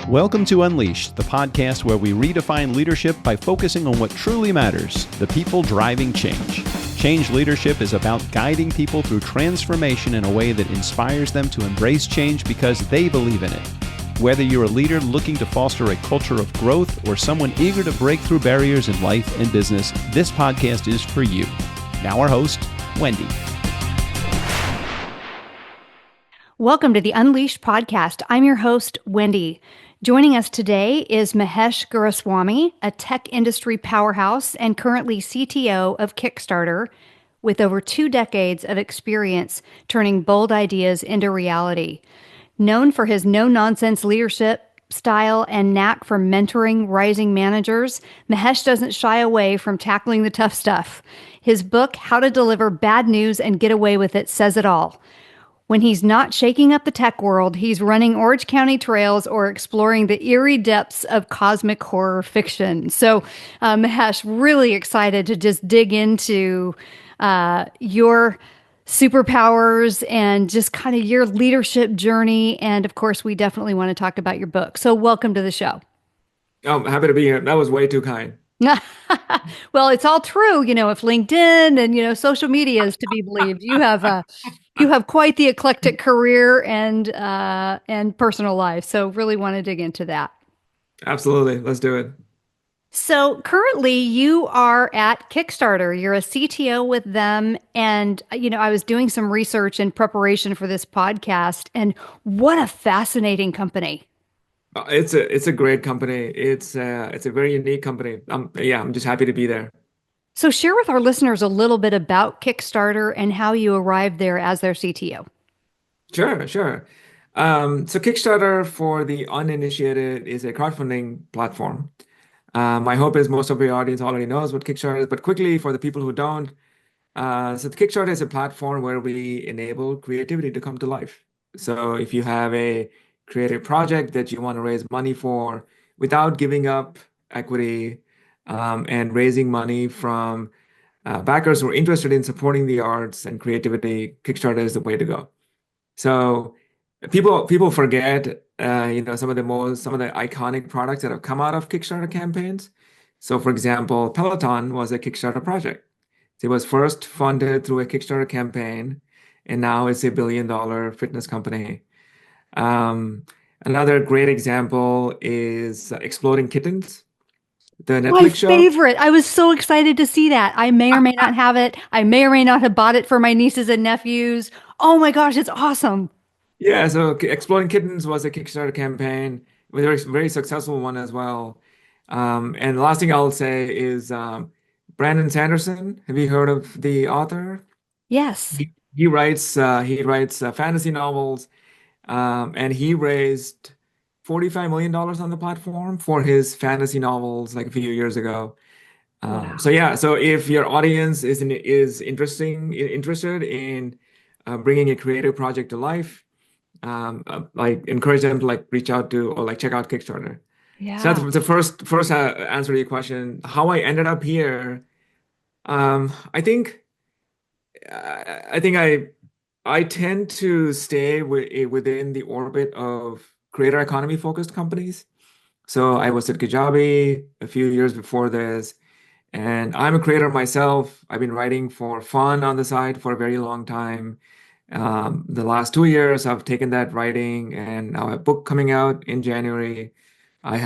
Welcome to Unleashed, the podcast where we redefine leadership by focusing on what truly matters, the people driving change. Change leadership is about guiding people through transformation in a way that inspires them to embrace change because they believe in it. Whether you're a leader looking to foster a culture of growth or someone eager to break through barriers in life and business, this podcast is for you. Now our host, Wendi. Welcome to the Unleashed podcast. I'm your host, Wendi. Joining us today is Mahesh Guruswamy, a tech industry powerhouse and currently CTO of Kickstarter, with over 2 decades of experience turning bold ideas into reality. Known for his no-nonsense leadership style and knack for mentoring rising managers, Mahesh doesn't shy away from tackling the tough stuff. His book, How to Deliver Bad News and Get Away with It, says it all. When he's not shaking up the tech world, he's running Orange County trails or exploring the eerie depths of cosmic horror fiction. So, Mahesh, really excited to just dig into your superpowers and just kind of your leadership journey. And of course, we definitely want to talk about your book. So welcome to the show. Oh, I'm happy to be here. That was way too kind. Well, it's all true. If LinkedIn and, social media is to be believed, you have quite the eclectic career and personal life. So really want to dig into that. Absolutely. Let's do it. So currently you are at Kickstarter. You're a CTO with them. And, I was doing some research in preparation for this podcast, and what a fascinating company. It's a great company. It's a very unique company. I'm just happy to be there. So share with our listeners a little bit about Kickstarter and how you arrived there as their CTO. Sure. So Kickstarter, for the uninitiated, is a crowdfunding platform. My hope is most of your audience already knows what Kickstarter is, but quickly for the people who don't, so the Kickstarter is a platform where we enable creativity to come to life. So if you have a creative project that you want to raise money for without giving up equity, and raising money from backers who are interested in supporting the arts and creativity, Kickstarter is the way to go. So people forget, some of the iconic products that have come out of Kickstarter campaigns. So, for example, Peloton was a Kickstarter project. It was first funded through a Kickstarter campaign, and now it's a billion-dollar fitness company. Another great example is Exploding Kittens, the Netflix show. My favorite. I was so excited to see that. I may or may not have it. I may or may not have bought it for my nieces and nephews. Oh my gosh, it's awesome. Yeah, so Exploding Kittens was a Kickstarter campaign, a very, very successful one as well. And the last thing I'll say is Brandon Sanderson. Have you heard of the author? Yes. He writes fantasy novels, and he raised $45 million on the platform for his fantasy novels like a few years ago. Wow. So if your audience is interested in bringing a creative project to life, encourage them to reach out to or check out Kickstarter. Yeah. So that's the first answer to your question. How I ended up here, I think I tend to stay within the orbit of creator economy focused companies. So I was at Kajabi a few years before this, and I'm a creator myself. I've been writing for fun on the side for a very long time. The last 2 years, I've taken that writing, and now I have a book coming out in January. I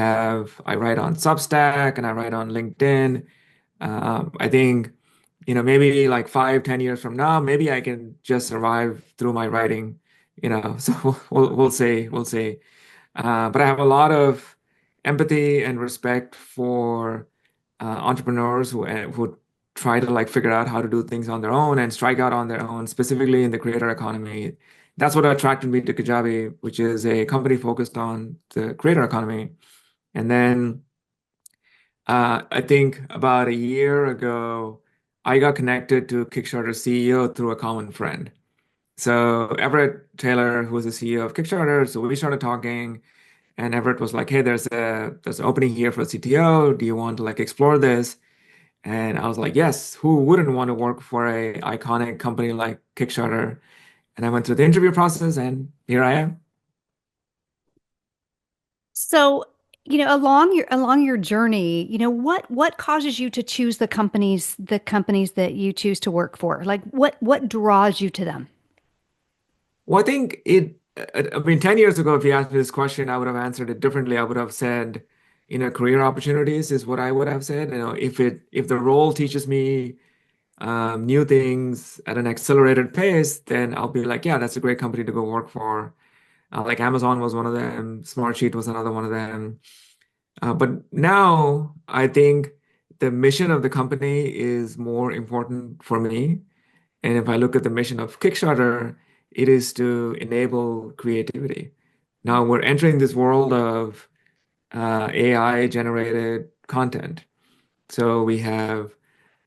write on Substack and I write on LinkedIn. I think, maybe 5-10 years from now, maybe I can just survive through my writing, so we'll see. But I have a lot of empathy and respect for entrepreneurs who try to figure out how to do things on their own and strike out on their own, specifically in the creator economy. That's what attracted me to Kajabi, which is a company focused on the creator economy. And then I think about a year ago, I got connected to Kickstarter CEO through a common friend. So Everett Taylor, who was the CEO of Kickstarter, so we started talking, and Everett was like, "Hey, there's an opening here for a CTO. Do you want to explore this?" And I was like, "Yes, who wouldn't want to work for a iconic company like Kickstarter?" And I went through the interview process, and here I am. So, along your journey, what causes you to choose the companies that you choose to work for? Like what draws you to them? Well, I think I mean, 10 years ago, if you asked me this question, I would have answered it differently. I would have said, career opportunities is what I would have said. If the role teaches me new things at an accelerated pace, then I'll be like, yeah, that's a great company to go work for. Like Amazon was one of them, Smartsheet was another one of them. But now I think the mission of the company is more important for me. And if I look at the mission of Kickstarter, it is to enable creativity. Now we're entering this world of AI generated content. So we have,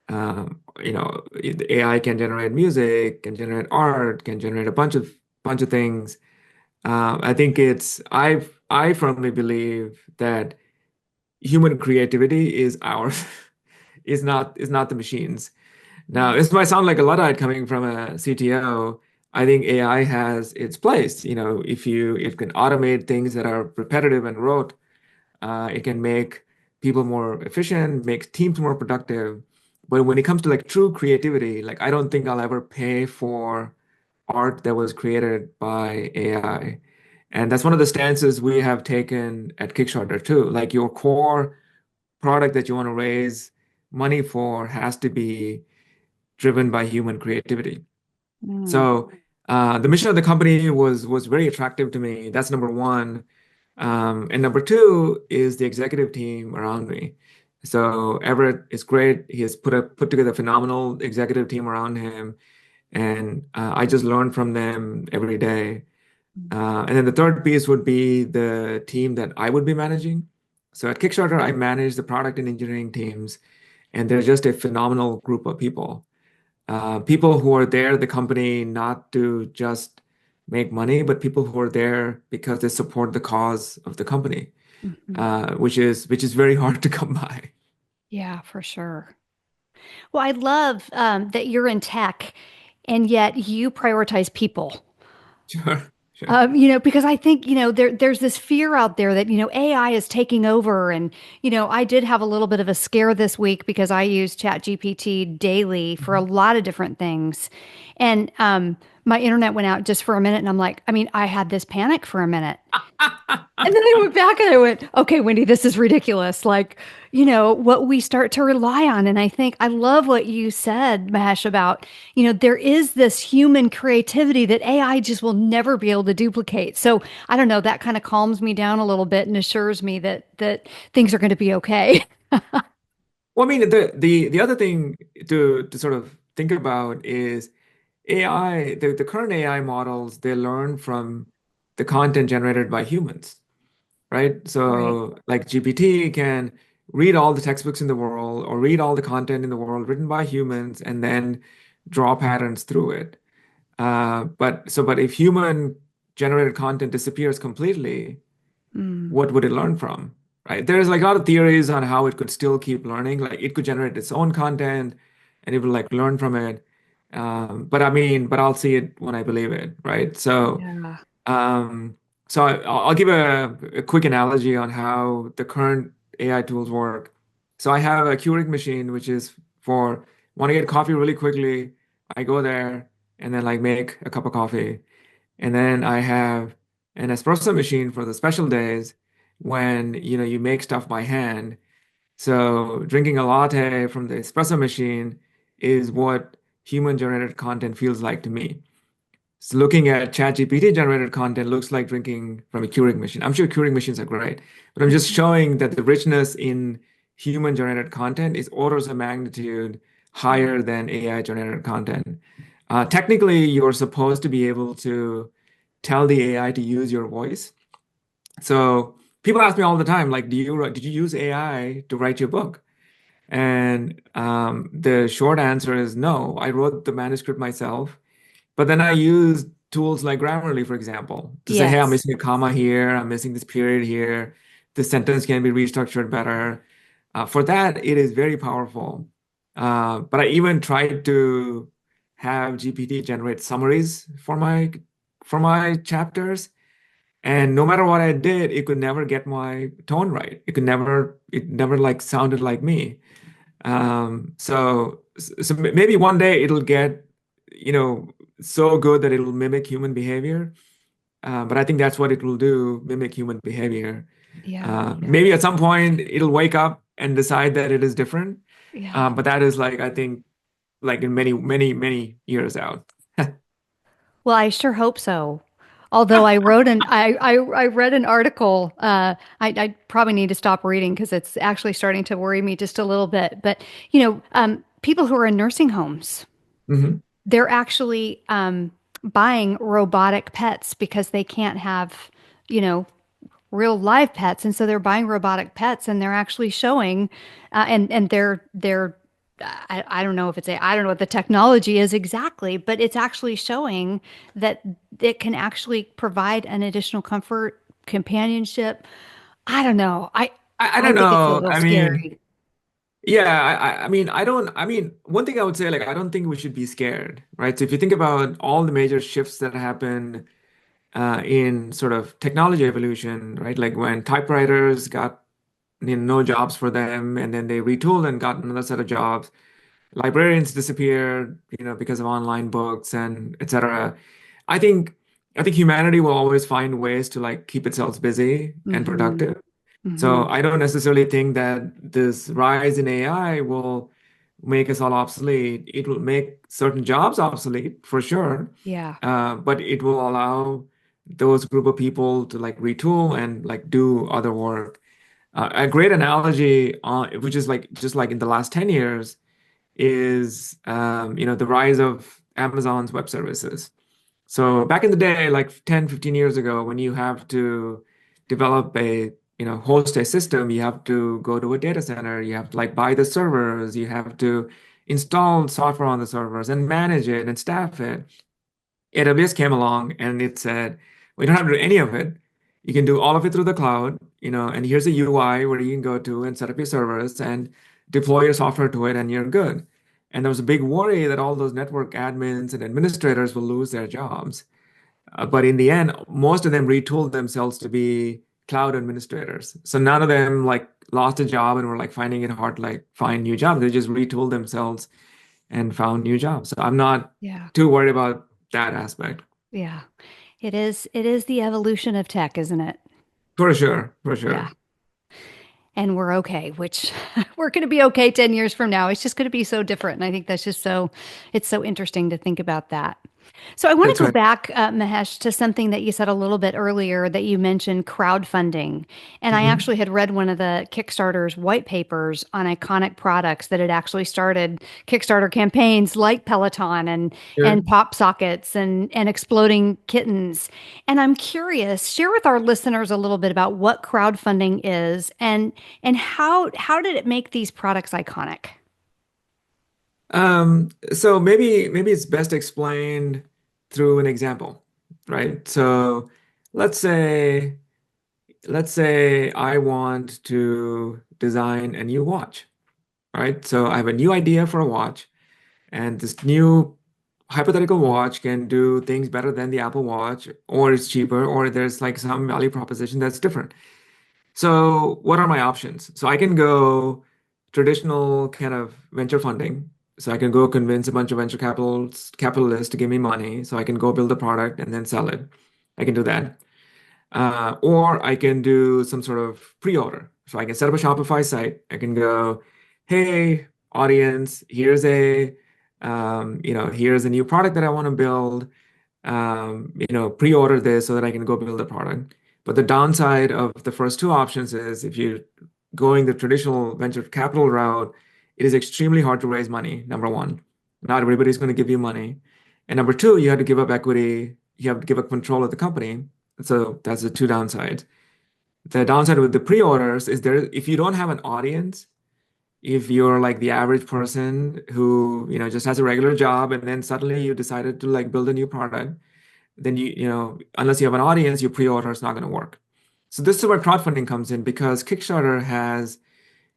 the AI can generate music, can generate art, can generate a bunch of things. I think I firmly believe that human creativity is ours, is not the machines. Now, this might sound like a Luddite coming from a CTO. I think AI has its place. If it can automate things that are repetitive and rote, it can make people more efficient, make teams more productive. But when it comes to like true creativity, like I don't think I'll ever pay for art that was created by AI. And that's one of the stances we have taken at Kickstarter too. Like your core product that you want to raise money for has to be driven by human creativity. Mm, So the mission of the company was very attractive to me. That's number one. And number two is the executive team around me. So Everett is great. He has put together a phenomenal executive team around him, and I just learn from them every day. And then the third piece would be the team that I would be managing. So at Kickstarter, I manage the product and engineering teams, and they're just a phenomenal group of people. People who are there, the company, not to just make money, but people who are there because they support the cause of the company, mhm. which is very hard to come by. Yeah, for sure. Well, I love that you're in tech and yet you prioritize people. Sure, sure. Because I think, there's this fear out there that, AI is taking over. And, I did have a little bit of a scare this week because I use ChatGPT daily for a Mhm. lot of different things. And my internet went out just for a minute. And I'm like, I mean, I had this panic for a minute. And then I went back and I went, okay, Wendy, this is ridiculous. Like, what we start to rely on. And I think I love what you said, Mahesh, about, there is this human creativity that AI just will never be able to duplicate. So I don't know, that kind of calms me down a little bit and assures me that things are going to be okay. Well, I mean, the other thing to sort of think about is AI, the current AI models, they learn from the content generated by humans, right? Right. So, like GPT can read all the textbooks in the world or read all the content in the world written by humans and then draw patterns through it. But if human generated content disappears completely, Mm, what would it learn from? Right? There's like a lot of theories on how it could still keep learning. Like it could generate its own content and it would like learn from it. But I mean, but I'll see it when I believe it, right? yeah. Um, I'll give a quick analogy on how the current AI tools work. So I have a Keurig machine, which is for want to get coffee really quickly. I go there and then like make a cup of coffee. And then I have an espresso machine for the special days when you make stuff by hand. So drinking a latte from the espresso machine is what human generated content feels like to me. So looking at ChatGPT generated content looks like drinking from a Keurig machine. I'm sure Keurig machines are great, but I'm just showing that the richness in human generated content is orders of magnitude higher than AI generated content. Technically, you're supposed to be able to tell the AI to use your voice. So people ask me all the time, like, did you use AI to write your book? And the short answer is no. I wrote the manuscript myself. But then I use tools like Grammarly, for example, to say, hey, I'm Yes. missing a comma here, I'm missing this period here, this sentence can be restructured better. For that, it is very powerful. But I even tried to have GPT generate summaries for my chapters, And no matter what I did, it could never get my tone right. It never like sounded like me. So maybe one day it'll get, you know, so good that it'll mimic human behavior. But I think that's what it will do, mimic human behavior. Yeah. Yeah. Maybe at some point it'll wake up and decide that it is different. Yeah. But that is like, I think, like in many, many, many years out. Well, I sure hope so. Although I read an article, I probably need to stop reading because it's actually starting to worry me just a little bit. But people who are in nursing homes, Hmm. they're actually buying robotic pets because they can't have, you know, real live pets, and so they're buying robotic pets, and they're actually showing, and they're I don't know if it's a I don't know what the technology is exactly, but it's actually showing that it can actually provide an additional comfort, companionship. I don't know. I I don't think it's a know. little I mean, scary. yeah, I mean, I mean, one thing I would say, like, I don't think we should be scared, right? So if you think about all the major shifts that happen in sort of technology evolution, right? Like when typewriters got, no jobs for them, and then they retooled and got another set of jobs. Librarians disappeared, because of online books and etc. I think I think humanity will always find ways to like keep itself busy and Hmm. productive. Hmm. So I don't necessarily think that this rise in AI will make us all obsolete. It will make certain jobs obsolete for sure, Yeah. but it will allow those group of people to like retool and like do other work. A great analogy, which is like just like in the last 10 years, is the rise of Amazon's web services. So back in the day, like 10, 15 years ago, when you have to develop host a system, you have to go to a data center, you have to like buy the servers, you have to install software on the servers and manage it and staff it. AWS came along and it said, we don't have to do any of it. You can do all of it through the cloud, and here's a UI where you can go to and set up your servers and deploy your software to it, and you're good. And there was a big worry that all those network admins and administrators will lose their jobs. But in the end, most of them retooled themselves to be cloud administrators. So none of them like lost a job and were like finding it hard to like find new jobs. They just retooled themselves and found new jobs. So I'm not Yeah. too worried about that aspect. Yeah. It is the evolution of tech, isn't it? For sure, for Yeah. sure. And we're okay, which we're going to be okay 10 years from now. It's just going to be so different. And I think that's just it's so interesting to think about that. So I want That's to go right. back, Mahesh, to something that you said a little bit earlier that you mentioned crowdfunding. And I Hmm. actually had read one of the Kickstarter's white papers on iconic products that had actually started Kickstarter campaigns like Peloton and Sure. pop sockets and exploding kittens. And I'm curious, share with our listeners a little bit about what crowdfunding is and how did it make these products iconic? So maybe it's best explained through an example, right? So let's say let's say I want to design a new watch, right? So I have a new idea for a watch, and this new hypothetical watch can do things better than the Apple Watch, or it's cheaper, or there's like some value proposition that's different. So, what are my options? So, I can go traditional kind of venture funding. So, I can go convince a bunch of capitalists to give me money. So, I can go build a product and then sell it. I can do that. Or I can do some sort of pre-order. So, I can set up a Shopify site. I can go, hey, audience, here's a new product that I want to build. Pre-order this so that I can go build a product. But the downside of the first two options is if you're going the traditional venture capital route, it is extremely hard to raise money, number one. Not everybody's going to give you money. And number two, you have to give up equity, you have to give up control of the company. So that's the two downsides. The downside with the pre-orders is there if you don't have an audience, if you're like the average person who, just has a regular job and then suddenly you decided to like build a new product, then unless you have an audience, your pre-order is not going to work. So this is where crowdfunding comes in because Kickstarter has,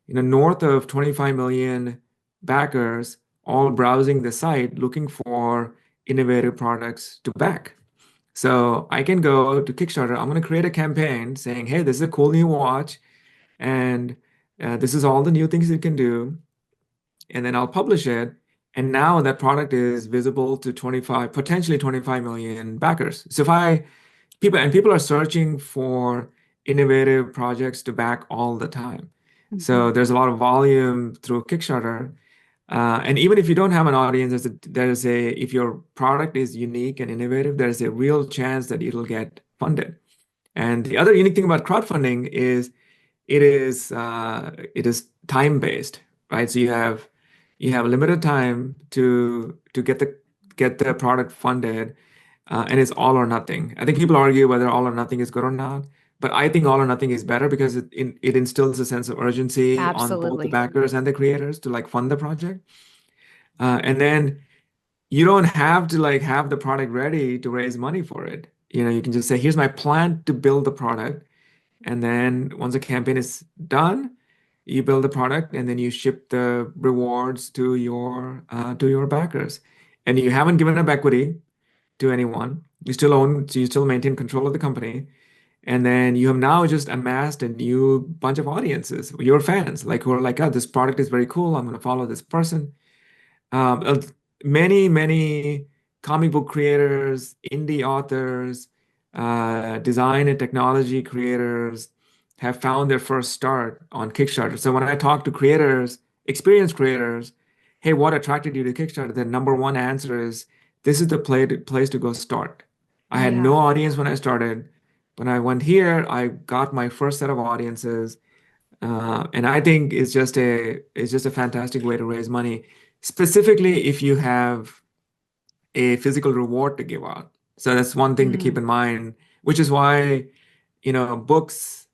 north of 25 million backers all browsing the site looking for innovative products to back. So I can go to Kickstarter. I'm going to create a campaign saying, hey, this is a cool new watch, and this is all the new things you can do. And then I'll publish it. And now that product is visible to 25, potentially 25 million backers. So if I people are searching for innovative projects to back all the time. Mhm. So there's a lot of volume through Kickstarter. And even if you don't have an audience, if your product is unique and innovative, there's a real chance that it'll get funded. And the other unique thing about crowdfunding is it is time-based, right? So you have limited time to get the product funded, and it's all or nothing. I think people argue whether all or nothing is good or not, but I think all or nothing is better because it instills a sense of urgency on both the Absolutely. backers and the creators to like fund the project. And then you don't have to like have the product ready to raise money for it. You can just say, here's my plan to build the product. And then once the campaign is done, you build the product and then you ship the rewards to your backers. And you haven't given up equity to anyone. So you still maintain control of the company. And then you have now just amassed a new bunch of audiences, your fans, like who are like, oh, this product is very cool. I'm going to follow this person. Many comic book creators, indie authors, design and technology creators have found their first start on Kickstarter. So when I talk to creators, experienced creators, hey, what attracted you to Kickstarter? The number one answer is this is the place to go start. I had no Yeah. audience when I started. When I went here, I got my first set of audiences. And I think it's just a fantastic way to raise money, specifically if you have a physical reward to give out. So that's one thing to keep Mm. in mind, which is why, books,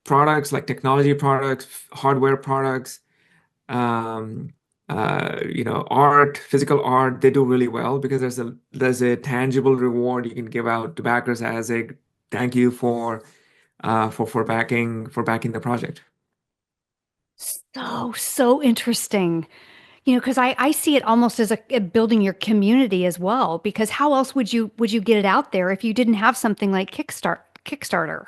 products like technology products, hardware products, um, art, physical art, they do really well because there's a tangible reward you can give out to backers as a thank you for backing the project. So interesting. Because I see it almost as a building your community as well, because how else would you get it out there if you didn't have something like Kickstarter?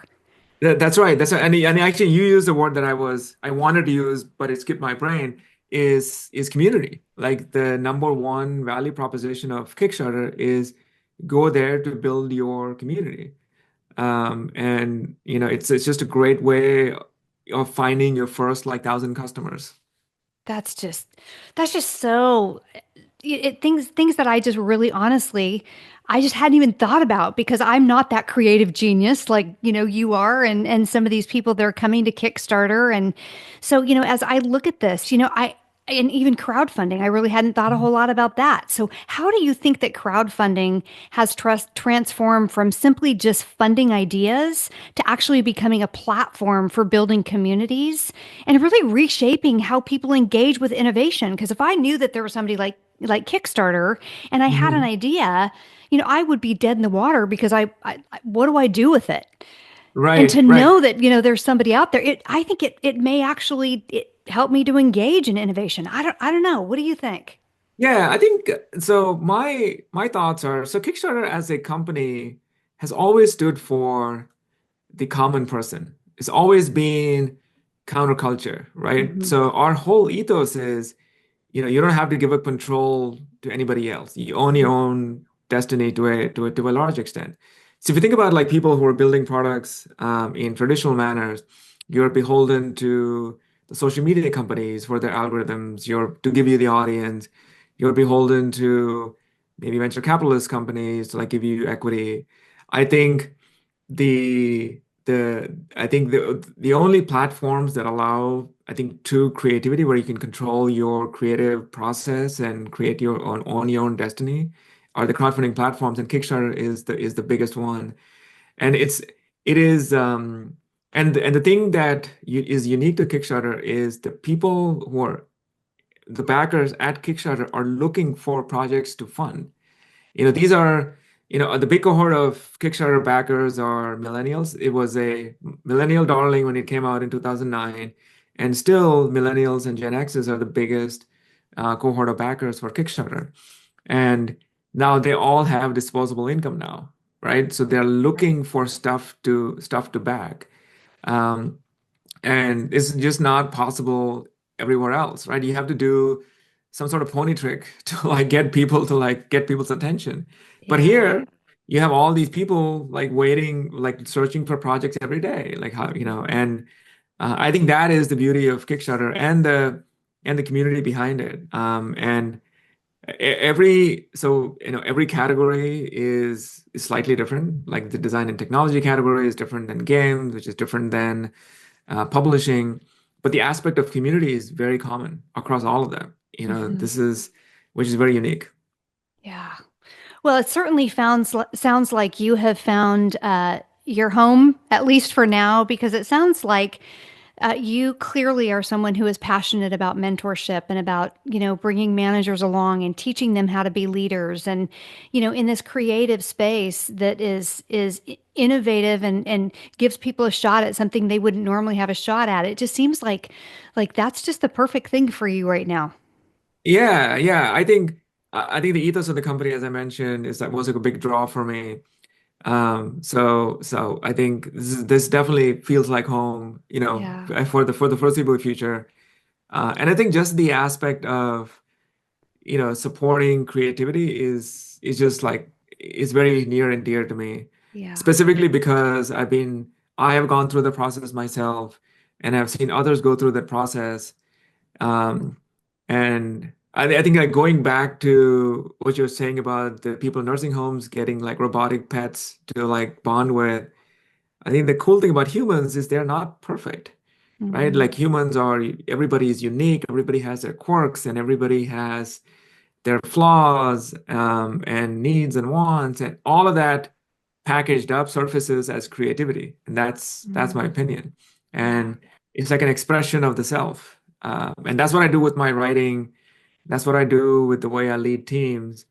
That's right. That's right. And actually, you used the word that I wanted to use, but it skipped my brain. Is community. Like the number one value proposition of Kickstarter is go there to build your community. And it's just a great way of finding your first like 1,000 customers. That's just that's just so things that I just really honestly I just hadn't even thought about because I'm not that creative genius like you are and some of these people they're coming to Kickstarter and so as I look at this I and even crowdfunding I really hadn't thought a whole lot about that. So how do you think that crowdfunding has transformed from simply just funding ideas to actually becoming a platform for building communities and really reshaping how people engage with innovation? Because if I knew that there was somebody like Kickstarter and I had an Mhm. idea, I would be dead in the water because what do I do with it? And to Right, right. know that, there's somebody out there, I think it may actually help me to engage in innovation. I don't know. What do you think? Yeah, I think so. My thoughts are so Kickstarter as a company has always stood for the common person. It's always been counterculture, right? Hmm. So our whole ethos is, you don't have to give up control to anybody else. You own your own destiny to a large extent. So if you think about like people who are building products in traditional manners, you're beholden to the social media companies for their algorithms. You're to give you the audience. You're beholden to maybe venture capitalist companies to like give you equity. I think the only platforms that allow, I think, true creativity where you can control your creative process and create your own destiny are the crowdfunding platforms, and Kickstarter is the biggest one. And it is and the thing that is unique to Kickstarter is the people who are the backers at Kickstarter are looking for projects to fund. These are, the big cohort of Kickstarter backers are millennials. It was a millennial darling when it came out in 2009, and still millennials and Gen X's are the biggest cohort of backers for Kickstarter. And now they all have disposable income now, right? So they're looking for stuff to back. Um, and it's just not possible everywhere else, right? You have to do some sort of pony trick to like get people's attention. But Yeah. here you have all these people like waiting, like searching for projects every day, like how, and I think that is the beauty of Kickstarter and the community behind it. And every category is slightly different. Like the design and technology category is different than games, which is different than publishing, but the aspect of community is very common across all of them. Mhm. Which is very unique. Yeah. Well, it certainly sounds like you have found your home, at least for now, because it sounds like you clearly are someone who is passionate about mentorship and about, bringing managers along and teaching them how to be leaders. And, in this creative space that is innovative and gives people a shot at something they wouldn't normally have a shot at. It just seems like that's just the perfect thing for you right now. Yeah, yeah. I think the ethos of the company, as I mentioned, is that was like a big draw for me. So I think this definitely feels like home, Yeah. for the foreseeable future. And I think just the aspect of supporting creativity is just like is very near and dear to me, Yeah. specifically because I have gone through the process myself and have seen others go through that process. Um, and I think like going back to what you're saying about the people in nursing homes getting like robotic pets to like bond with, I think the cool thing about humans is they're not perfect, right? Hmm. Like everybody is unique, everybody has their quirks, and everybody has their flaws and needs and wants, and all of that packaged up surfaces as creativity. And that's my Mm. opinion. Yeah. And it's like an expression of the self. And that's what I do with my writing. That's what I do with the way I lead teams.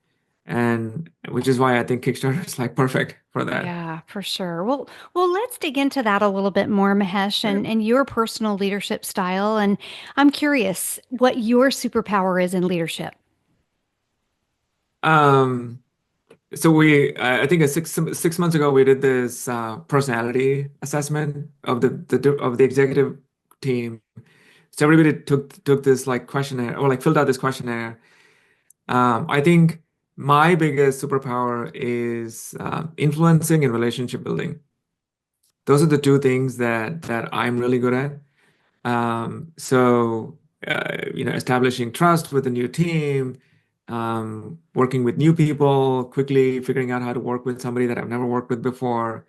And which is why I think Kickstarter is like perfect for that. Yeah, for sure. Well, let's dig into that a little bit more, Mahesh, and your personal leadership style. And I'm curious what your superpower is in leadership. Um, I think 6 months ago we did this personality assessment of the executive team. So everybody took this like questionnaire or like filled out this questionnaire. I think my biggest superpower is influencing and relationship building. Those are the two things that I'm really good at. Establishing trust with a new team, working with new people, quickly figuring out how to work with somebody that I've never worked with before,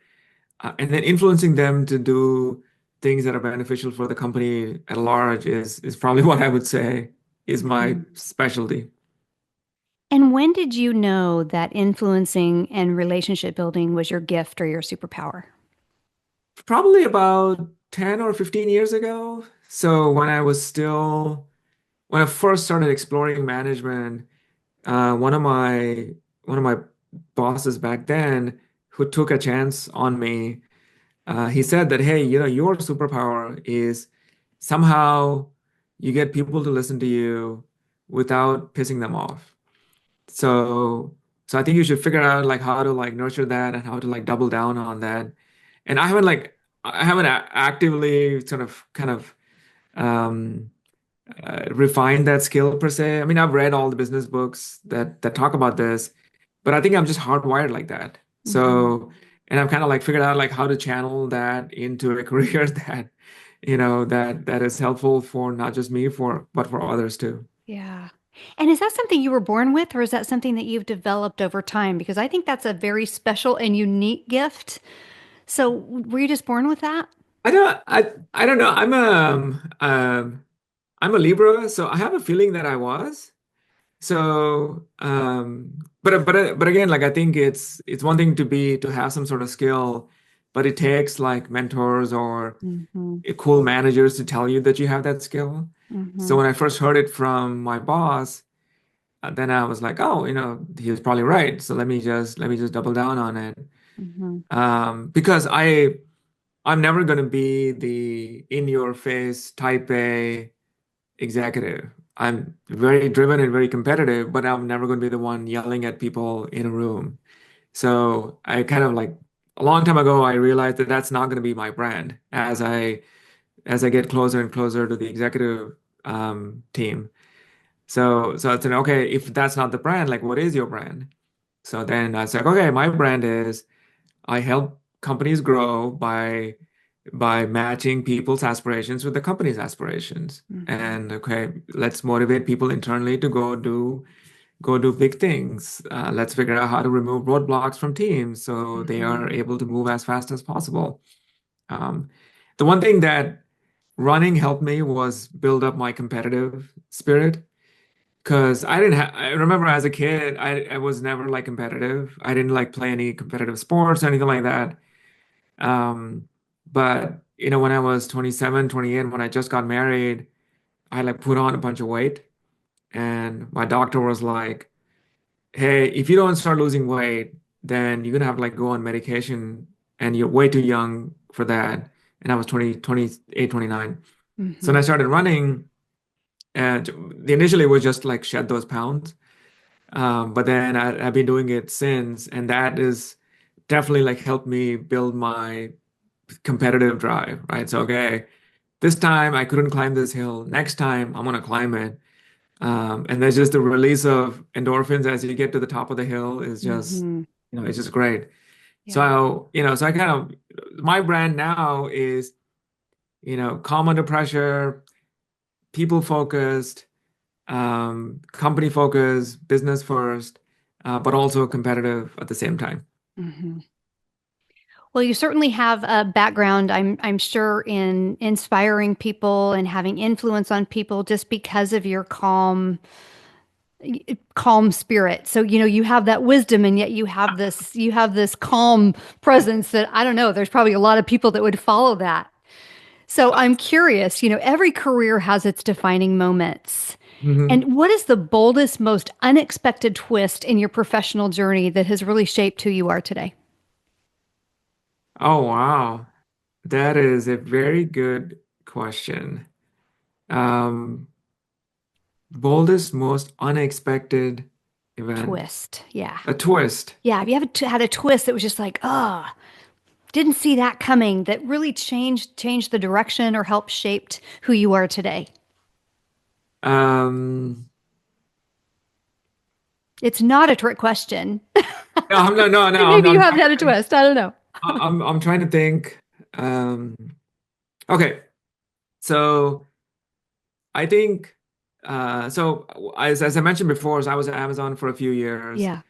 and then influencing them to do things that are beneficial for the company at large is probably what I would say is my Mhm. specialty. And when did you know that influencing and relationship building was your gift or your superpower? Probably about 10 or 15 years ago. So when I first started exploring management, one of my bosses back then who took a chance on me, he said that, hey, your superpower is somehow you get people to listen to you without pissing them off. So so I think you should figure out like how to like nurture that and how to like double down on that. And I haven't actively sort of kind of um refined that skill per se. I mean, I've read all the business books that talk about this, but I think I'm just hardwired like that. Hmm. And I've kind of like figured out like how to channel that into a career that is helpful for not just me but for others too. Yeah. And is that something you were born with, or is that something that you've developed over time? Because I think that's a very special and unique gift. So, were you just born with that? I don't know. I'm a Libra, so I have a feeling that I was. But again, like I think it's one thing to have some sort of skill, but it takes like mentors or Hmm. cool managers to tell you that you have that skill. So Hmm. when I first heard it from my boss, then I was like, oh, he was probably right. So let me just double down on it. Hmm. Because I'm never going to be the in your face type A executive. I'm very driven and very competitive, but I'm never going to be the one yelling at people in a room. So I kind of like a long time ago, I realized that that's not going to be my brand as I get closer and closer to the executive team. So I said, okay, if that's not the brand, like what is your brand? So then I said, okay, my brand is I help companies grow by matching people's aspirations with the company's aspirations. Mhm. And okay, let's motivate people internally to go do big things. Let's figure out how to remove roadblocks from teams so they are Mhm. able to move as fast as possible. Um, the one thing that running helped me was build up my competitive spirit. Because I remember as a kid, I was never like competitive. I didn't like play any competitive sports or anything like that. Um, but when I was 27, 28, when I just got married, I like put on a bunch of weight, and my doctor was like, "Hey, if you don't start losing weight, then you're gonna have to like go on medication, and you're way too young for that." And I was 28, 29. So when I Mhm. started running, and the initially was just like shed those pounds. But then I've been doing it since, and that is definitely like helped me build my competitive drive, right? So, okay, this time I couldn't climb this hill. Next time I'm gonna climb it. And there's just the release of endorphins as you get to the top of the hill is just, Mhm. it's just great. Yeah. So I kind of, my brand now is, calm under pressure, people focused, company focused, business first, but also competitive at the same time. Mhm. Well, you certainly have a background, I'm sure, in inspiring people and having influence on people just because of your calm spirit. So, you have that wisdom and yet you have this calm presence that I don't know, there's probably a lot of people that would follow that. So, I'm curious, every career has its defining moments. Mhm. And what is the boldest, most unexpected twist in your professional journey that has really shaped who you are today? Oh, wow. That is a very good question. Um, Boldest, most unexpected event. Twist. Yeah. A twist. Yeah. Have you ever had a twist that was just like, oh, didn't see that coming, that really changed the direction or helped shaped who you are today? Um, It's not a trick question. no, no, no. Maybe you I'm haven't trying had a to think. twist. I don't know. I'm trying to think. Um, okay. So I think, so as I mentioned before, so I was at Amazon for a few years, Yeah.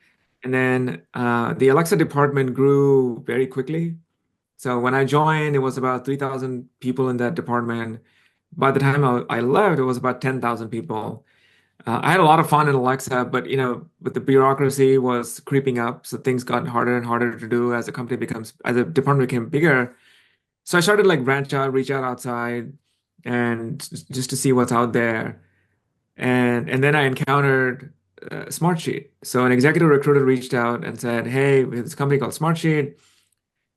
and then the Alexa department grew very quickly. So when I joined, it was about 3,000 people in that department. By the time I left, it was about 10,000 people. I had a lot of fun in Alexa, but the bureaucracy was creeping up, so things got harder and harder to do as the department became bigger. So I started like branch out, reach out outside, and just to see what's out there. And then I encountered Smartsheet. So an executive recruiter reached out and said, "Hey, we have this company called Smartsheet."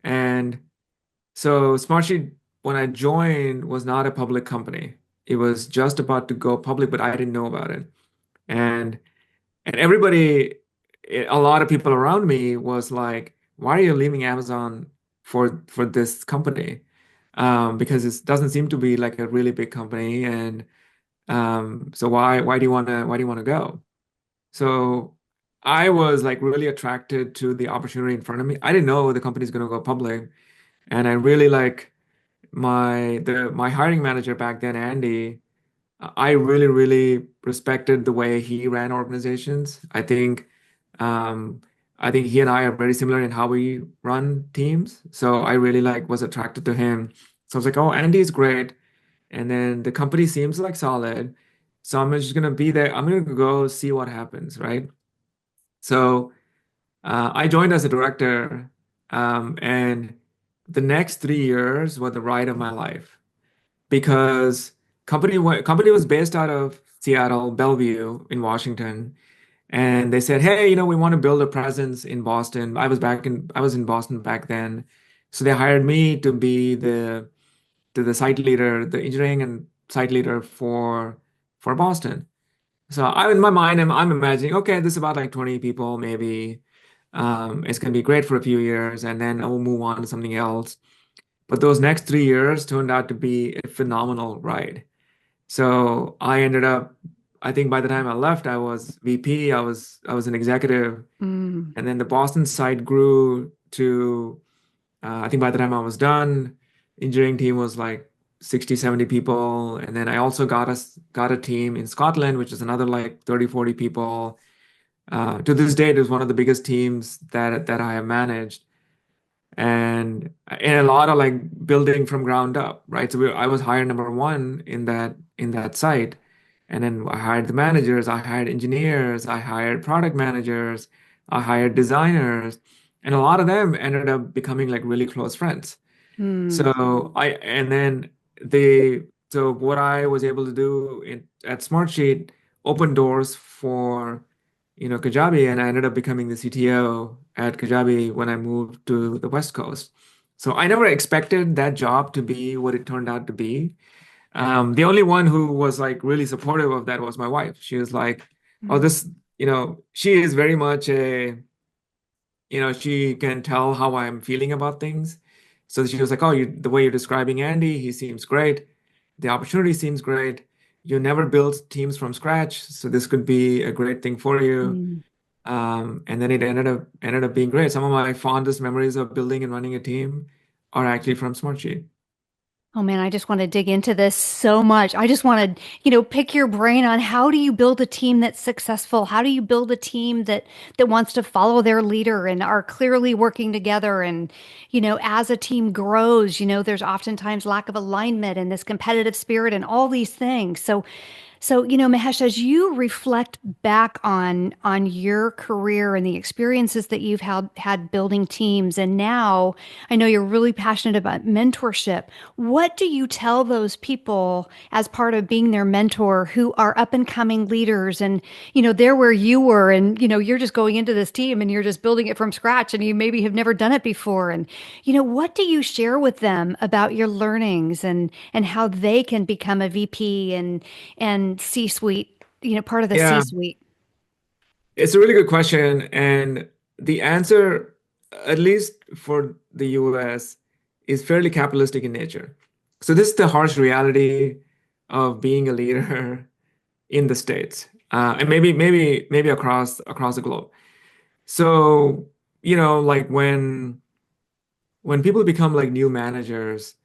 And so Smartsheet, when I joined, was not a public company. It was just about to go public, but I didn't know about it. And and everybody, a lot of people around me was like, "Why are you leaving Amazon for this company?" Because it doesn't seem to be like a really big company, and so why do you want to go? So I was like really attracted to the opportunity in front of me. I didn't know the company's going to go public, and I really like my hiring manager back then, Andy. I really, really respected the way he ran organizations. Um, I think he and I are very similar in how we run teams. So I really like was attracted to him. So I was like, oh, Andy's great. And then the company seems like solid. So I'm just gonna be there. I'm gonna go see what happens, right? So I joined as a director, and the next 3 years were the ride of my life because company was based out of Seattle, Bellevue in Washington, and they said, "Hey, we want to build a presence in Boston." I was in Boston back then, so they hired me to be the site leader, the engineering and site leader for Boston. So in my mind, I'm imagining, okay, this is about like 20 people, maybe. It's going to be great for a few years, and then I will move on to something else. But those next 3 years turned out to be a phenomenal ride. So I ended up, I think by the time I left, I was VP, I was an executive, Mm. and then the Boston side grew to, I think by the time I was done, engineering team was like 60, 70 people. And then I also got a team in Scotland, which is another like 30, 40 people. To this date, is one of the biggest teams that I have managed, and a lot of like building from ground up, right? So I was hired number one in that site, and then I hired the managers, I hired engineers, I hired product managers, I hired designers, and a lot of them ended up becoming like really close friends. Mm. So I and then they so what I was able to do at Smartsheet opened doors for Kajabi, and I ended up becoming the CTO at Kajabi when I moved to the West Coast. So I never expected that job to be what it turned out to be. The only one who was like really supportive of that was my wife. She was like, "Oh, Mm. she is very much she can tell how I'm feeling about things. So she was like, "Oh, the way you're describing Andy, he seems great. The opportunity seems great. You never built teams from scratch, so this could be a great thing for you." Mm. And then it ended up being great. Some of my fondest memories of building and running a team are actually from Smartsheet. Oh man, I just want to dig into this so much. I just want to, pick your brain on how do you build a team that's successful? How do you build a team that wants to follow their leader and are clearly working together? And, as a team grows, there's oftentimes lack of alignment and this competitive spirit and all these things. So, Mahesh, as you reflect back on your career and the experiences that you've had building teams, and now I know you're really passionate about mentorship. What do you tell those people as part of being their mentor who are up and coming leaders and, they're where you were and, you're just going into this team and you're just building it from scratch and you maybe have never done it before. And, what do you share with them about your learnings and how they can become a VP and C-suite, part of the Yeah, C-suite? it's a really good question. And the answer, at least for the US, is fairly capitalistic in nature. So this is the harsh reality of being a leader in the States, and maybe across the globe. So, like when people become like new managers,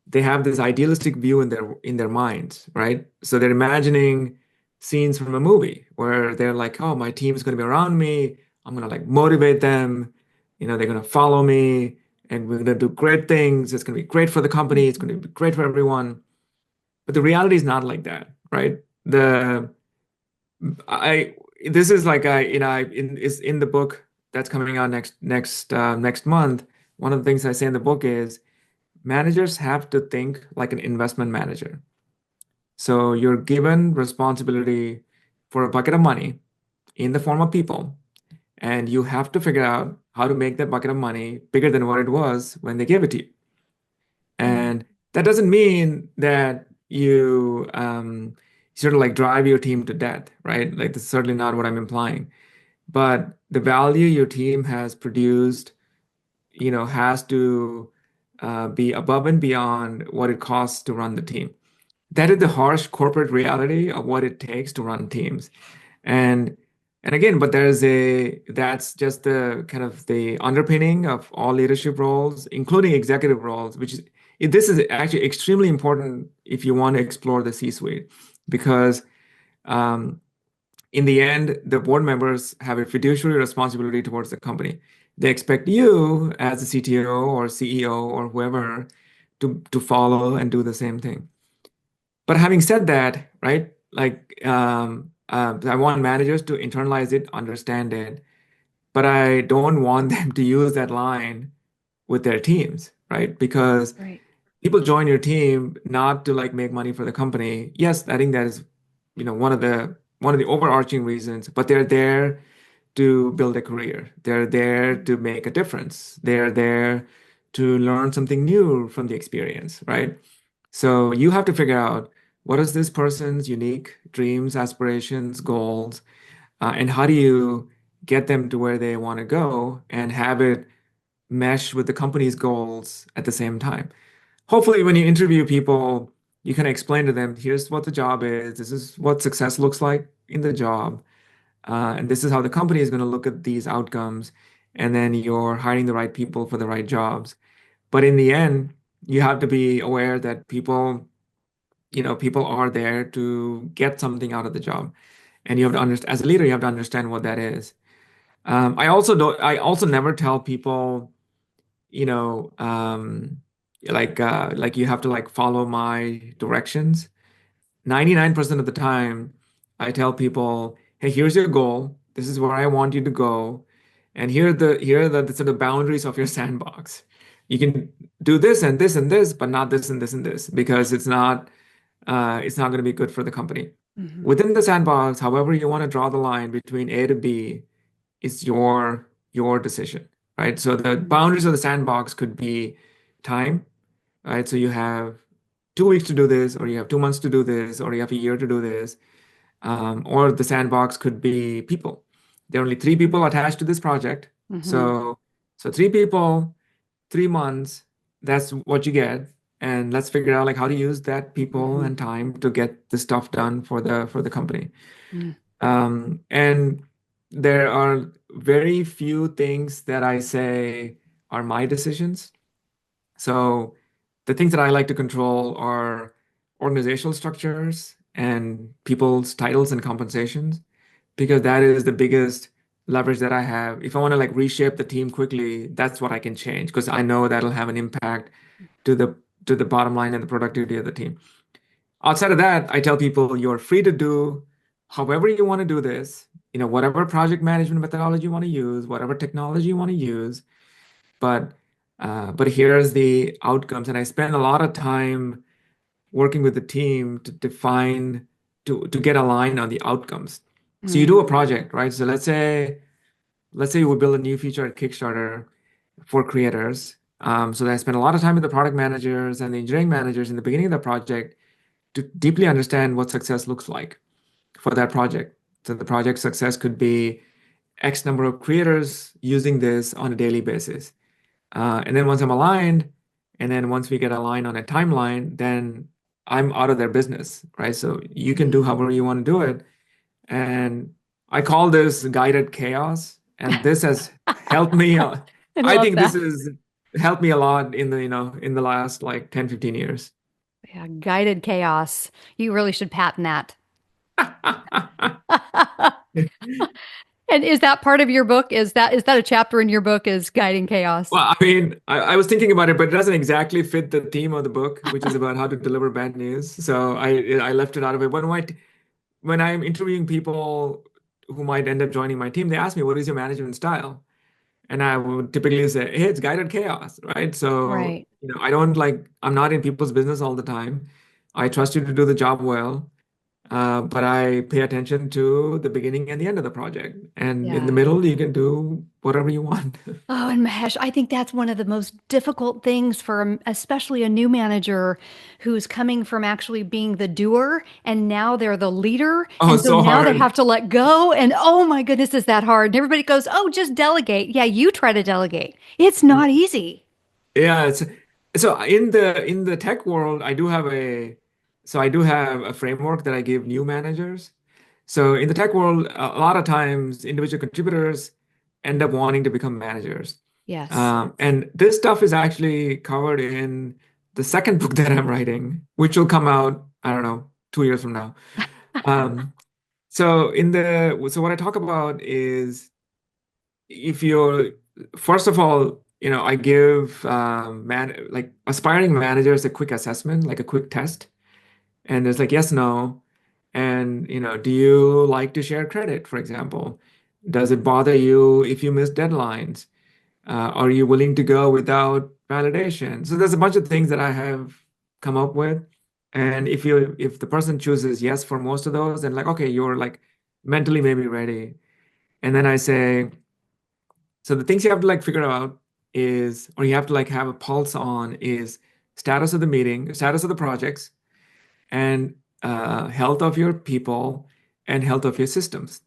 they have this idealistic view in their minds, right? So they're imagining scenes from a movie where they're like, "Oh, my team is going to be around me. I'm going to like motivate them. They're going to follow me, and we're going to do great things. It's going to be great for the company. It's going to be great for everyone." But the reality is not like that, right? The I This is like is in the book that's coming out next month. One of the things I say in the book is managers have to think like an investment manager. So you're given responsibility for a bucket of money in the form of people, and you have to figure out how to make that bucket of money bigger than what it was when they gave it to you. Mm. And that doesn't mean that you sort of like drive your team to death, right? Like that's certainly not what I'm implying. But the value your team has produced, has to be above and beyond what it costs to run the team. That is the harsh corporate reality of what it takes to run teams. And and again, but that's just the kind of the underpinning of all leadership roles, including executive roles, this is actually extremely important if you want to explore the C-suite, because um, in the end, the board members have a fiduciary responsibility towards the company. They expect you as a CTO or CEO or whoever to follow and do the same thing. But having said that, right, like I want managers to internalize it, understand it, but I don't want them to use that line with their teams, right? Because Right. people join your team not to like make money for the company. Yes, I think that is, one of the overarching reasons, but they're there to build a career. They're there to make a difference. They're there to learn something new from the experience, right? So you have to figure out what is this person's unique dreams, aspirations, goals, and how do you get them to where they want to go and have it mesh with the company's goals at the same time. Hopefully, when you interview people, you can explain to them, here's what the job is, this is what success looks like in the job, and this is how the company is going to look at these outcomes, and then you're hiring the right people for the right jobs. But in the end, you have to be aware that people are there to get something out of the job. And you have to understand, as a leader, you have to understand what that is. I also never tell people, you know, like you have to like follow my directions. 99% of the time, I tell people, hey, here's your goal. This is where I want you to go. And here are the sort of boundaries of your sandbox. You can do this and this and this, but not this and this and this, because it's not going to be good for the company. Mhm. Within the sandbox, however you want to draw the line between A to B, it's your decision, right? So the boundaries of the sandbox could be time, right? So you have 2 weeks to do this, or you have 2 months to do this, or you have a year to do this. Or the sandbox could be people. There are only 3 people attached to this project. Mhm. So 3 people, 3 months, that's what you get. And let's figure out like how to use that people Mhm. and time to get the stuff done for the company. Mhm. And there are very few things that I say are my decisions. So the things that I like to control are organizational structures and people's titles and compensations, because that is the biggest leverage that I have. If I want to like reshape the team quickly, that's what I can change because I know that'll have an impact to the bottom line and the productivity of the team. Outside of that, I tell people you're free to do however you want to do this, whatever project management methodology you want to use, whatever technology you want to use, but here's the outcomes. And I spend a lot of time working with the team to define to get aligned on the outcomes. So you do a Mhm. project, right? So let's say we build a new feature at Kickstarter for creators. So I spend a lot of time with the product managers and the engineering managers in the beginning of the project to deeply understand what success looks like for that project. So the project success could be X number of creators using this on a daily basis. And then once I'm aligned, and then once we get aligned on a timeline, then I'm out of their business, right? So you can do however you want to do it. And I call this guided chaos. And this has helped me. I I love think this that. has helped me a lot in the last like 10, 15 years. Yeah, guided chaos. You really should patent that. And is that part of your book? Is that a chapter in your book is guiding chaos? Well, I mean, I was thinking about it, but it doesn't exactly fit the theme of the book, which is about how to deliver bad news. So I left it out of it. But when I'm interviewing people who might end up joining my team, they ask me, "What is your management style?" And I would typically say, "Hey, it's guided chaos," right? So Right. I'm not in people's business all the time. I trust you to do the job well. But I pay attention to the beginning and the end of the project. And in the Yeah. middle, you can do whatever you want. Oh, and Mahesh, I think that's one of the most difficult things for especially a new manager who's coming from actually being the doer and now they're the leader. Oh, And so so now they hard. have to let go. And oh my goodness, is that hard? And everybody goes, oh, just delegate. Yeah, you try to delegate. It's not easy. Yeah, so in the tech world, I do have a framework that I give new managers. So in the tech world, a lot of times individual contributors end up wanting to become managers. Yes. And this stuff is actually covered in the second book that I'm writing, which will come out, I don't know, 2 years from now. Um, so what I talk about is if you're first of all, I give man like aspiring managers a quick assessment, like a quick test, and there's like yes, no, and do you like to share credit, for example? Does it bother you if you miss deadlines? Are you willing to go without validation? So there's a bunch of things that I have come up with, and if the person chooses yes for most of those, then like okay, you're like mentally maybe ready, and then I say. So the things you have to like figure out is, or you have to like have a pulse on is status of the meeting, status of the projects, and health of your people and health of your systems.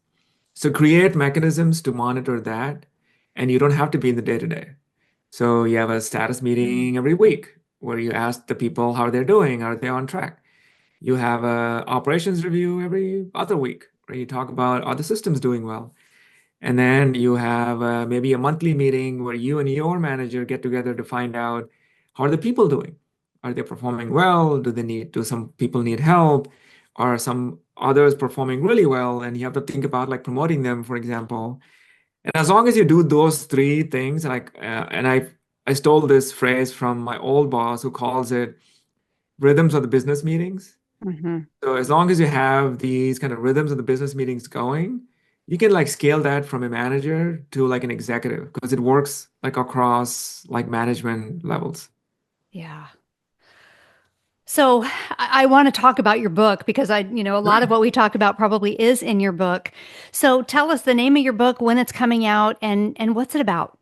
So create mechanisms to monitor that, and you don't have to be in the day-to-day. So you have a status meeting every week where you ask the people how they're doing, are they on track? You have a operations review every other week where you talk about are the systems doing well? And then you have maybe a monthly meeting where you and your manager get together to find out how are the people doing? Are they performing well? Do some people need help? Are some others performing really well? And you have to think about like promoting them, for example. And as long as you do those three things, and I stole this phrase from my old boss who calls it rhythms of the business meetings. Hmm. So as long as you have these kind of rhythms of the business meetings going, you can like scale that from a manager to like an executive because it works like across like management levels. Yeah. So I want to talk about your book because a lot of Sure. what we talk about probably is in your book. So tell us the name of your book, when it's coming out, and what's it about?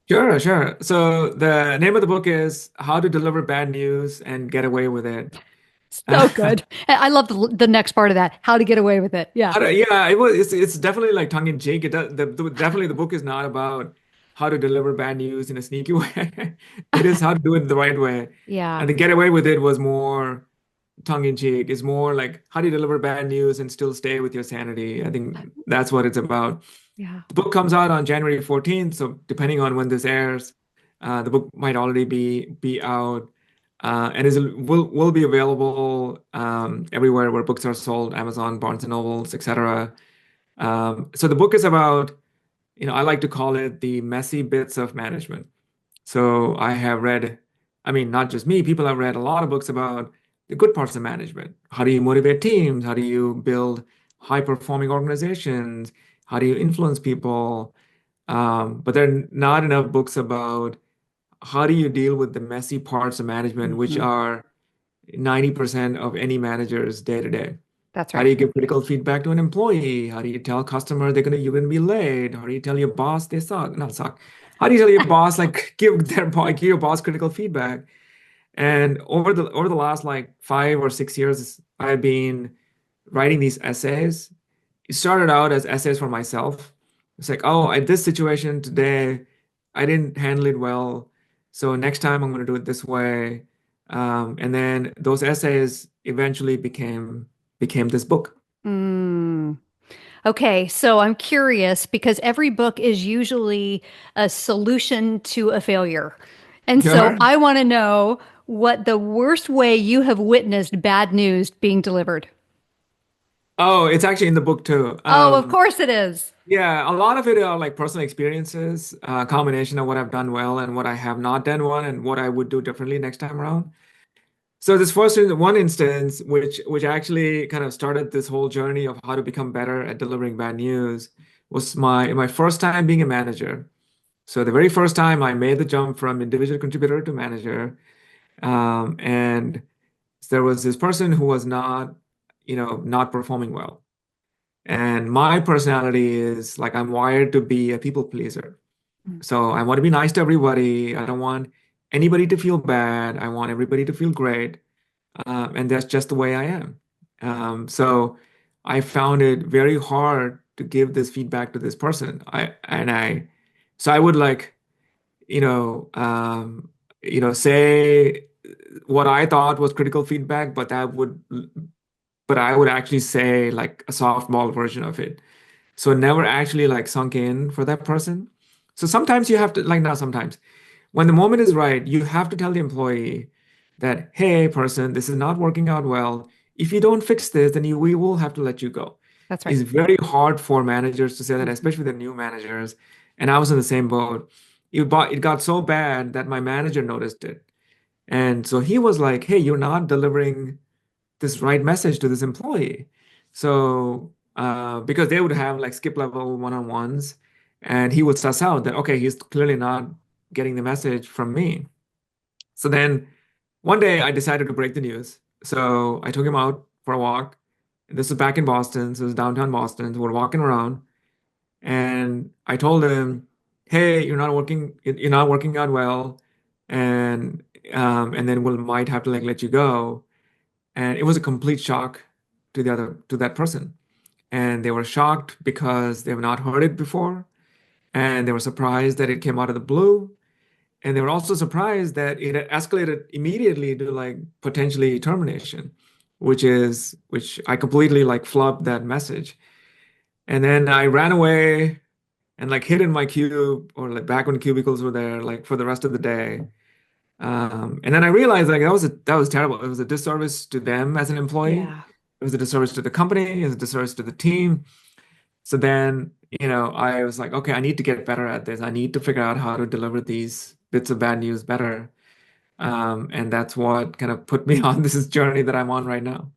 Sure, sure. So the name of the book is How to Deliver Bad News and Get Away with It. So good. I love the next part of that. How to get away with it. Yeah. Yeah, it's definitely like tongue in cheek. Definitely the book is not about how to deliver bad news in a sneaky way. It is how to do it the right way. Yeah. And the get away with it was more tongue in cheek. It's more like how do you deliver bad news and still stay with your sanity? I think that's what it's about. Yeah. The book comes out on January 14th, so depending on when this airs, the book might already be out, and will be available everywhere where books are sold, Amazon, Barnes and Nobles, etc. So the book is about, I like to call it the messy bits of management. So I have read, I mean, not just me, people have read a lot of books about the good parts of management. How do you motivate teams? How do you build high performing organizations? How do you influence people? But there are not enough books about how do you deal with the messy parts of management, which Hmm. are 90% of any manager's day to day. That's How do right. you give critical feedback to an employee? How do you tell customer you're gonna be late? How do you tell your boss they suck? Not suck. How do you tell your boss like give your boss critical feedback? And over the last like 5 or 6 years, I've been writing these essays. It started out as essays for myself. It's like, oh, at this situation today, I didn't handle it well. So next time I'm going to do it this way. And then those essays eventually became this book. Mm. Okay, so I'm curious because every book is usually a solution to a failure. And so Sure. I want to know what the worst way you have witnessed bad news being delivered. Oh, it's actually in the book too. Oh, of course it is. Yeah, a lot of it are like personal experiences, a combination of what I've done well and what I have not done well and what I would do differently next time around. So this one instance, which actually kind of started this whole journey of how to become better at delivering bad news, was my first time being a manager. So the very first time I made the jump from individual contributor to manager, and there was this person who was not performing well. And my personality is like I'm wired to be a people pleaser. So I want to be nice to everybody. I don't want anybody to feel bad. I want everybody to feel great. And that's just the way I am. So I found it very hard to give this feedback to this person. So I would like, say what I thought was critical feedback, but I would actually say like a softball version of it. So it never actually like sunk in for that person. So sometimes you have to, like, not sometimes, when the moment is right, you have to tell the employee that, hey, person, this is not working out well. If you don't fix this, then we will have to let you go. That's right. It's very hard for managers to say that, Mhm. especially the new managers. And I was in the same boat. It got so bad that my manager noticed it. And so he was like, hey, you're not delivering this right message to this employee. So, because they would have like skip level one-on-ones, and he would suss out that, okay, he's clearly not getting the message from me. So then one day I decided to break the news. So I took him out for a walk. This was back in Boston. So it was downtown Boston. So we're walking around, and I told him, "Hey, you're not working out well, and and then we might have to like let you go." And it was a complete shock to that person. And they were shocked because they've not heard it before. And they were surprised that it came out of the blue. And they were also surprised that it had escalated immediately to like potentially termination, which I completely like flubbed that message. And then I ran away and like hid in my cube, or like back when cubicles were there, like for the rest of the day. And then I realized like that was terrible. It was a disservice to them as an employee. Yeah. It was a disservice to the company. It was a disservice to the team. So then, I was like, okay, I need to get better at this. I need to figure out how to deliver these bits of bad news better. And that's what kind of put me on this journey that I'm on right now.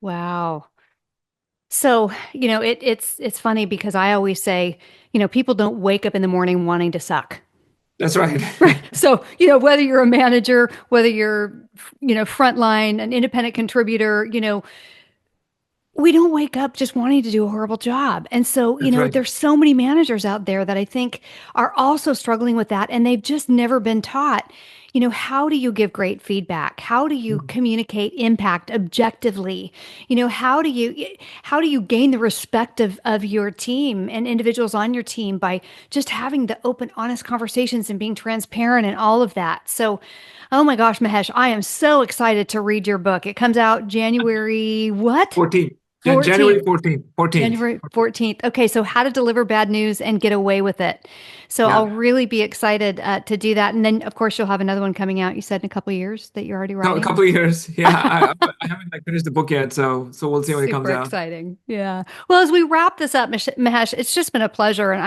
Wow. So, it's funny because I always say, people don't wake up in the morning wanting to suck. That's right. So, whether you're a manager, whether you're, frontline, an independent contributor, we don't wake up just wanting to do a horrible job. And so, That's right. there's so many managers out there that I think are also struggling with that. And they've just never been taught, how do you give great feedback? How do you communicate impact objectively? How do you gain the respect of your team and individuals on your team by just having the open, honest conversations and being transparent and all of that. So, oh my gosh, Mahesh, I am so excited to read your book. It comes out January what? 14th. 14th. January 14th. 14th. January 14th. Okay, so how to deliver bad news and get away with it. So Yeah. I'll really be excited to do that. And then, of course, you'll have another one coming out. You said in a couple of years that you're already No, writing. a couple of years. Yeah, I haven't like finished the book yet, so we'll see when it comes Super out. exciting. Yeah. Well, as we wrap this up, Mahesh, it's just been a pleasure. And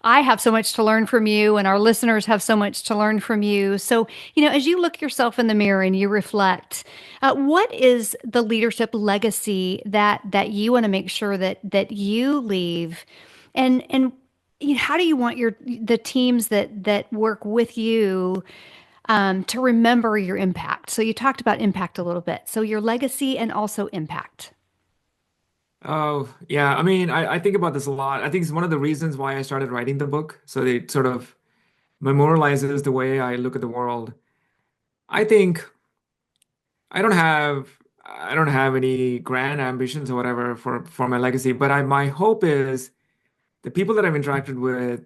I have so much to learn from you, and our listeners have so much to learn from you. So, as you look yourself in the mirror and you reflect, what is the leadership legacy that you want to make sure that you leave? And how do you want the teams that work with you to remember your impact? So you talked about impact a little bit. So your legacy and also impact. Oh, yeah. I mean, I think about this a lot. I think it's one of the reasons why I started writing the book. So it sort of memorializes the way I look at the world. I think I don't have any grand ambitions or whatever for my legacy, but my hope is the people that I've interacted with,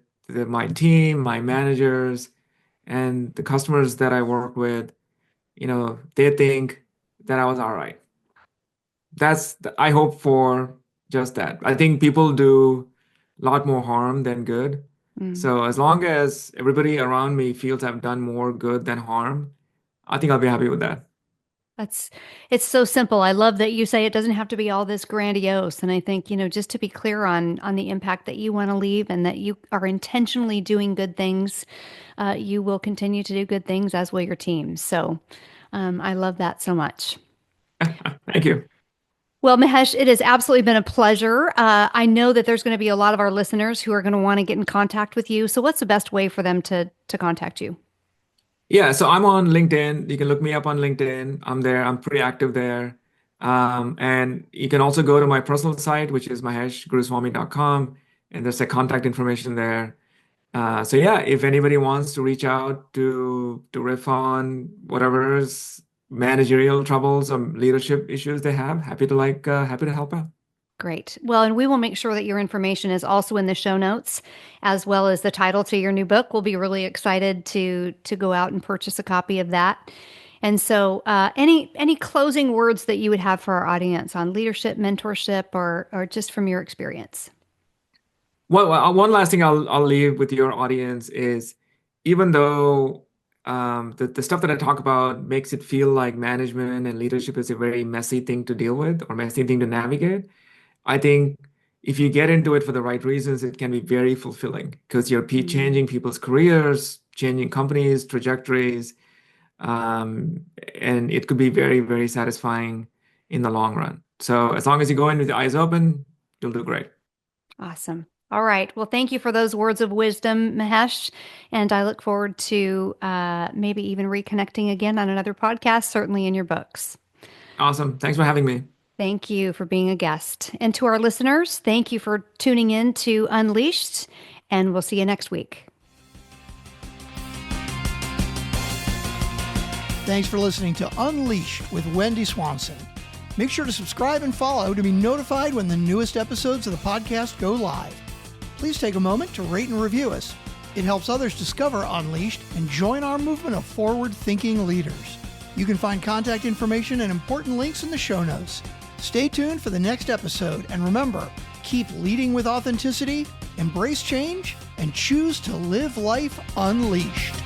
my team, my managers, and the customers that I work with, they think that I was all right. I hope for just that. I think people do a lot more harm than good. So as long as everybody around me feels I've done more good than harm, I think I'll be happy with that. It's so simple. I love that you say it doesn't have to be all this grandiose. And I think, just to be clear on the impact that you want to leave and that you are intentionally doing good things, you will continue to do good things, as will your team. So I love that so much. Thank you. Well, Mahesh, it has absolutely been a pleasure. I know that there's going to be a lot of our listeners who are going to want to get in contact with you. So what's the best way for them to contact you? Yeah, so I'm on LinkedIn. You can look me up on LinkedIn. I'm there. I'm pretty active there. And you can also go to my personal site, which is maheshguruswamy.com, and there's a contact information there. So yeah, if anybody wants to reach out to riff on whatever's managerial troubles or leadership issues they have, happy to help out. Great. Well, and we will make sure that your information is also in the show notes, as well as the title to your new book. We'll be really excited to go out and purchase a copy of that. And so, any closing words that you would have for our audience on leadership, mentorship, or just from your experience? Well, one last thing I'll leave with your audience is, even though the stuff that I talk about makes it feel like management and leadership is a very messy thing to deal with or messy thing to navigate, I think if you get into it for the right reasons, it can be very fulfilling because you're changing people's careers, changing companies' trajectories, and it could be very, very satisfying in the long run. So as long as you go in with your eyes open, you'll do great. Awesome. All right. Well, thank you for those words of wisdom, Mahesh. And I look forward to maybe even reconnecting again on another podcast, certainly in your books. Awesome. Thanks for having me. Thank you for being a guest. And to our listeners, thank you for tuning in to Unleashed, and we'll see you next week. Thanks for listening to Unleash with Wendi Swanson. Make sure to subscribe and follow to be notified when the newest episodes of the podcast go live. Please take a moment to rate and review us. It helps others discover Unleashed and join our movement of forward-thinking leaders. You can find contact information and important links in the show notes. Stay tuned for the next episode, and remember, keep leading with authenticity, embrace change, and choose to live life unleashed.